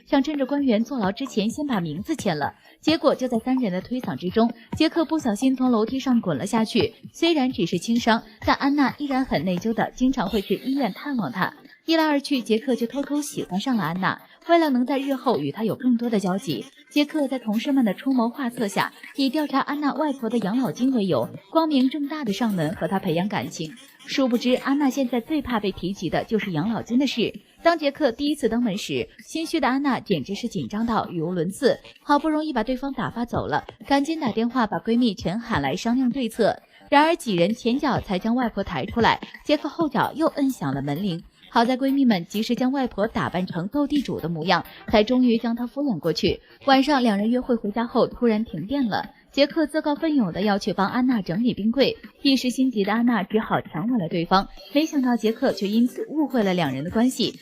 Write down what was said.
想趁着官员坐牢之前先把名字签了。结果就在3人的推搡之中，杰克不小心从楼梯上滚了下去。虽然只是轻伤，但安娜依然很内疚的，经常会去医院探望他。一来二去，杰克就偷偷喜欢上了安娜。为了能在日后与她有更多的交集，杰克在同事们的出谋划策下，以调查安娜外婆的养老金为由，光明正大的上门和她培养感情。殊不知，安娜现在最怕被提及的就是养老金的事。当杰克第一次登门时，心虚的安娜简直是紧张到语无伦次，好不容易把对方打发走了，赶紧打电话把闺蜜全喊来商量对策。然而几人前脚才将外婆抬出来，杰克后脚又摁响了门铃。好在闺蜜们及时将外婆打扮成斗地主的模样，才终于将她敷衍过去。晚上2人约会回家后，突然停电了。杰克自告奋勇的要去帮安娜整理冰柜，一时心急的安娜只好强吻了对方，没想到杰克却因此误会了2人的关系。